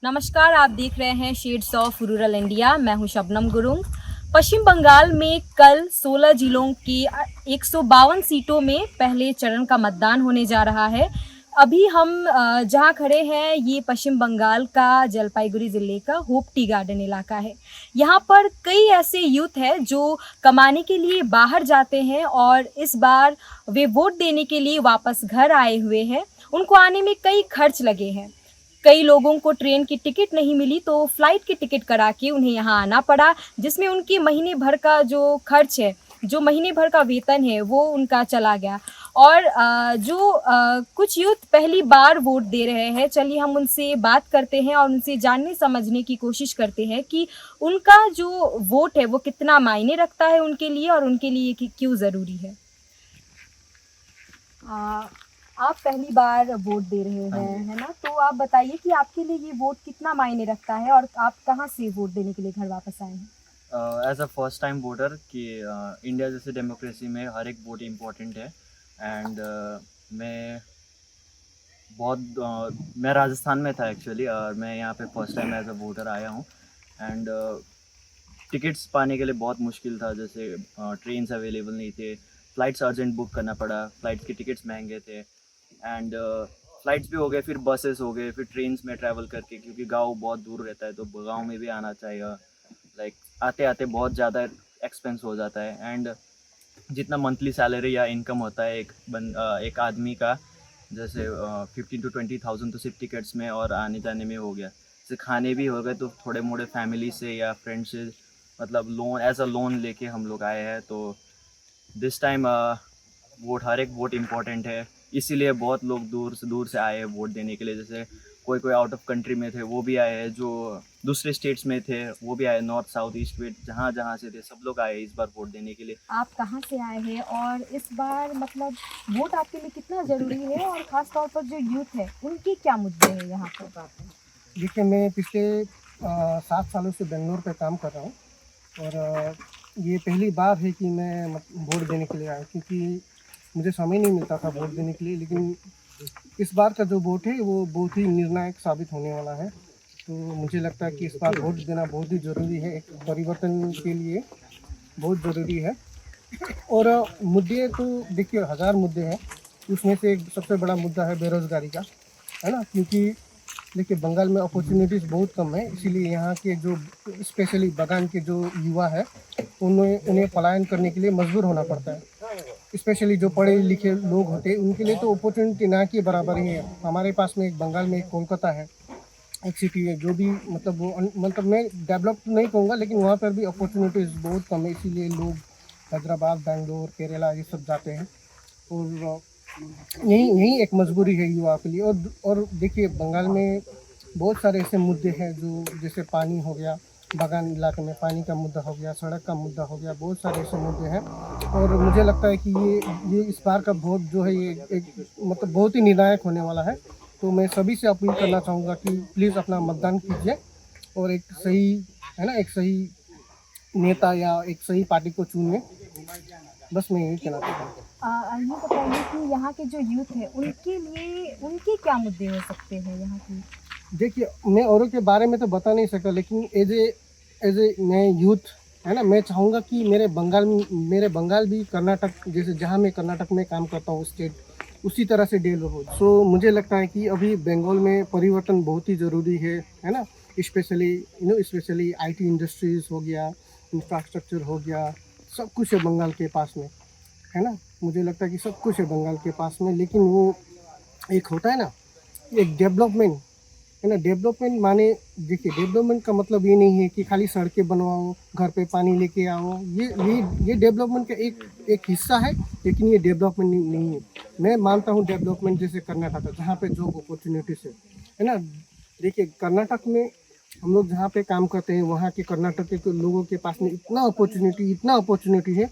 नमस्कार, आप देख रहे हैं शेड्स ऑफ रूरल इंडिया। मैं हूं शबनम गुरुंग। पश्चिम बंगाल में कल 16 जिलों की 152 सीटों में पहले चरण का मतदान होने जा रहा है। अभी हम जहां खड़े हैं ये पश्चिम बंगाल का जलपाईगुड़ी ज़िले का होप टी गार्डन इलाका है। यहाँ पर कई ऐसे यूथ हैं जो कमाने के लिए बाहर जाते हैं और इस बार वे वोट देने के लिए वापस घर आए हुए हैं। उनको आने में कई खर्च लगे हैं। कई लोगों को ट्रेन की टिकट नहीं मिली तो फ्लाइट की टिकट करा के उन्हें यहाँ आना पड़ा, जिसमें उनकी महीने भर का जो खर्च है, जो महीने भर का वेतन है वो उनका चला गया। और कुछ यूथ पहली बार वोट दे रहे हैं, चलिए हम उनसे बात करते हैं और उनसे जानने समझने की कोशिश करते हैं कि उनका जो वोट है वो कितना मायने रखता है उनके लिए और उनके लिए क्यों ज़रूरी है। आप पहली बार वोट दे रहे हैं, है ना? तो आप बताइए कि आपके लिए ये वोट कितना मायने रखता है और आप कहाँ से वोट देने के लिए घर वापस आए हैं? As a first time voter कि इंडिया जैसे डेमोक्रेसी में हर एक वोट इम्पोर्टेंट है। एंड मैं राजस्थान में था एक्चुअली, और मैं यहाँ पे first time as a voter आया हूँ। एंड टिकट्स पाने के लिए बहुत मुश्किल था, जैसे ट्रेन्स अवेलेबल नहीं थे, फ़्लाइट्स अर्जेंट बुक करना पड़ा, फ़्लाइट्स के टिकट्स महंगे थे। एंड फ़्लाइट्स भी हो गए, फिर बसेस हो गए, फिर ट्रेन्स में ट्रैवल करके, क्योंकि गांव बहुत दूर रहता है तो गांव में भी आना चाहिए। लाइक आते आते बहुत ज़्यादा एक्सपेंस हो जाता है। एंड जितना मंथली सैलरी या इनकम होता है एक आदमी का, जैसे 15 to 20,000 तो सिर्फ टिकट्स में और आने जाने में हो गया। जैसे खाने भी हो गए तो थोड़े मोड़े फैमिली से या फ्रेंड से, मतलब लोन एज अ लोन लेके हम लोग आए हैं। तो दिस टाइम हर एक वोट इम्पोर्टेंट है, इसीलिए बहुत लोग दूर से आए हैं वोट देने के लिए। जैसे कोई आउट ऑफ कंट्री में थे वो भी आए हैं, जो दूसरे स्टेट्स में थे वो भी आए, नॉर्थ साउथ ईस्ट वेस्ट जहाँ से थे सब लोग आए इस बार वोट देने के लिए। आप कहाँ से आए हैं और इस बार मतलब वोट आपके लिए कितना ज़रूरी है और ख़ास तौर पर जो यूथ है उनके क्या मुद्दे हैं यहाँ पर? देखिए, मैं पिछले 7 सालों से बेंगलोर पे काम कर रहा हूँ और ये पहली बार है कि मैं वोट देने के लिए आया, क्योंकि मुझे समय नहीं मिलता था वोट देने के लिए। लेकिन इस बार का जो वोट है वो बहुत ही निर्णायक साबित होने वाला है। तो मुझे लगता है कि इस बार वोट देना बहुत ही ज़रूरी है, एक परिवर्तन के लिए बहुत ज़रूरी है। और मुद्दे तो देखिए 1000 मुद्दे हैं, उसमें से एक सबसे बड़ा मुद्दा है बेरोज़गारी का, है ना? क्योंकि देखिए बंगाल में अपॉर्चुनिटीज़ बहुत कम है, इसीलिए यहाँ के जो स्पेशली बागान के जो युवा है उन्हें पलायन करने के लिए मजबूर होना पड़ता है। स्पेशली जो पढ़े लिखे लोग होते हैं उनके लिए तो अपॉर्चुनिटी ना के बराबर ही है। हमारे पास में एक बंगाल में एक कोलकाता है, एक सिटी है जो भी मतलब मैं डेवलप नहीं कहूँगा, लेकिन वहाँ पर भी अपॉर्चुनिटीज़ बहुत कम है, इसीलिए लोग हैदराबाद, बैंगलोर, केरला ये सब जाते हैं। और यही यही एक मजबूरी है युवा के लिए। और देखिए बंगाल में बहुत सारे ऐसे मुद्दे हैं जो जैसे पानी हो गया, बागान इलाके में पानी का मुद्दा हो गया, सड़क का मुद्दा हो गया, बहुत सारे ऐसे मुद्दे हैं। और मुझे लगता है कि ये इस बार का वोट जो है ये एक मतलब बहुत ही निर्णायक होने वाला है। तो मैं सभी से अपील करना चाहूँगा कि प्लीज़ अपना मतदान कीजिए और एक सही, है ना, एक सही नेता या एक सही पार्टी को चुनिए। बस मैं यही कहना चाहता हूँ। ये बताइए कि यहाँ के जो यूथ है उनके लिए उनके क्या मुद्दे हो सकते हैं यहाँ की? देखिए, मैं औरों के बारे में तो बता नहीं सकता, लेकिन एज ए मैं यूथ, है ना, मैं चाहूँगा कि मेरे बंगाल भी कर्नाटक जैसे जहाँ मैं कर्नाटक में काम करता हूँ स्टेट, उसी तरह से डेवलप हो। सो मुझे लगता है कि अभी बंगाल में परिवर्तन बहुत ही ज़रूरी है ना? स्पेशली आईटी इंडस्ट्रीज़ हो गया, इंफ्रास्ट्रक्चर हो गया, सब कुछ है बंगाल के पास में, है ना? मुझे लगता है कि सब कुछ है बंगाल के पास में, लेकिन वो एक होता है ना, एक डेवलपमेंट, है ना? डेवलपमेंट माने, देखिए डेवलपमेंट का मतलब ये नहीं है कि खाली सड़कें बनवाओ, घर पे पानी लेके आओ। ये डेवलपमेंट का एक हिस्सा है, लेकिन ये डेवलपमेंट नहीं है। मैं मानता हूँ डेवलपमेंट जैसे कर्नाटक जहाँ पे जॉब अपॉर्चुनिटीज़ है ना? देखिए कर्नाटक में हम लोग जहाँ पे काम करते हैं वहाँ के कर्नाटक के लोगों के पास में इतना अपॉर्चुनिटी है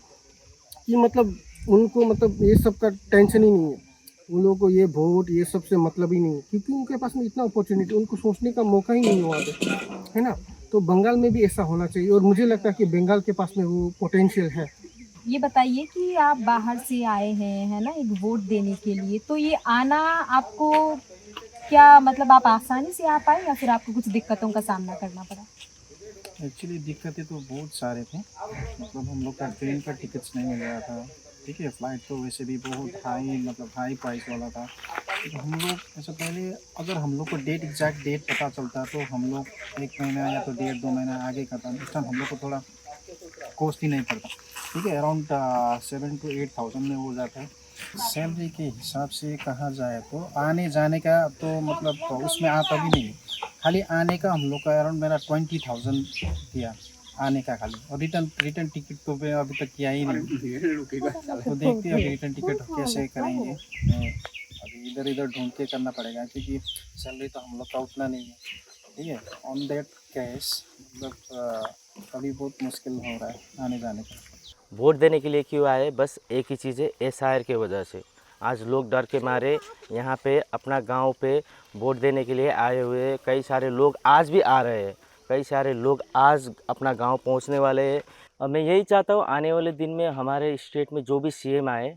कि मतलब उनको मतलब ये सब का टेंशन ही नहीं है। उन लोगों को ये वोट ये सब से मतलब ही नहीं है, क्योंकि उनके पास में इतना अपॉर्चुनिटी, उनको सोचने का मौका ही नहीं है वहाँ पे, है ना? तो बंगाल में भी ऐसा होना चाहिए और मुझे लगता है कि बंगाल के पास में वो पोटेंशियल है। ये बताइए कि आप बाहर से आए हैं, है ना, एक वोट देने के लिए, तो ये आना आपको क्या मतलब आप आसानी से आ पाए या फिर आपको कुछ दिक्कतों का सामना करना पड़ा? एक्चुअली दिक्कतें तो बहुत सारे थे। मतलब हम लोग का ट्रेन का टिकट्स नहीं मिल रहा था। ठीक है, फ़्लाइट तो वैसे भी बहुत हाई, मतलब हाई प्राइस वाला था। तो हम लोग ऐसा पहले, अगर हम लोग को एग्जैक्ट डेट पता चलता तो हम लोग 1 महीना या तो 1.5 महीना आगे करता। उस टाइम हम लोग को थोड़ा कॉस्ट ही नहीं पड़ता। ठीक है, अराउंड 7 to 8 थाउजेंड में हो जाता है। सैलरी के हिसाब से कहा जाए तो आने जाने का तो मतलब उसमें आता भी नहीं है। खाली आने का हम लोग का अराउंड मेरा 20,000 दिया आने का खाली, और रिटर्न रिटर्न टिकट तो मैं अभी तक किया ही नहीं। तो देखते हैं अभी रिटर्न टिकट कैसे करेंगे। मैं अभी इधर इधर ढूंढ के करना पड़ेगा, क्योंकि सैलरी तो हम लोग का उतना नहीं है। ठीक है, ऑन दैट केस मतलब अभी बहुत मुश्किल हो रहा है आने जाने का। वोट देने के लिए क्यों आए? बस एक ही चीज़ है, एसआईआर की वजह से। आज लोग डर के मारे यहाँ पे अपना गांव पे वोट देने के लिए आए हुए हैं। कई सारे लोग आज भी आ रहे हैं, कई सारे लोग आज अपना गांव पहुंचने वाले हैं। और मैं यही चाहता हूँ आने वाले दिन में हमारे स्टेट में जो भी सीएम आए,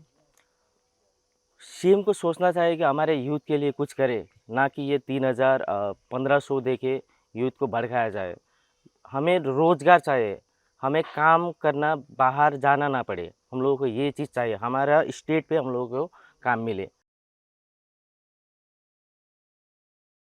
सीएम को सोचना चाहिए कि हमारे यूथ के लिए कुछ करे, ना कि ये 3,000 1500 दे के यूथ को भड़काया जाए। हमें रोज़गार चाहिए, हमें काम करना, बाहर जाना ना पड़े। हम लोगों को ये चीज़ चाहिए, हमारा स्टेट पे हम लोगों को काम मिले।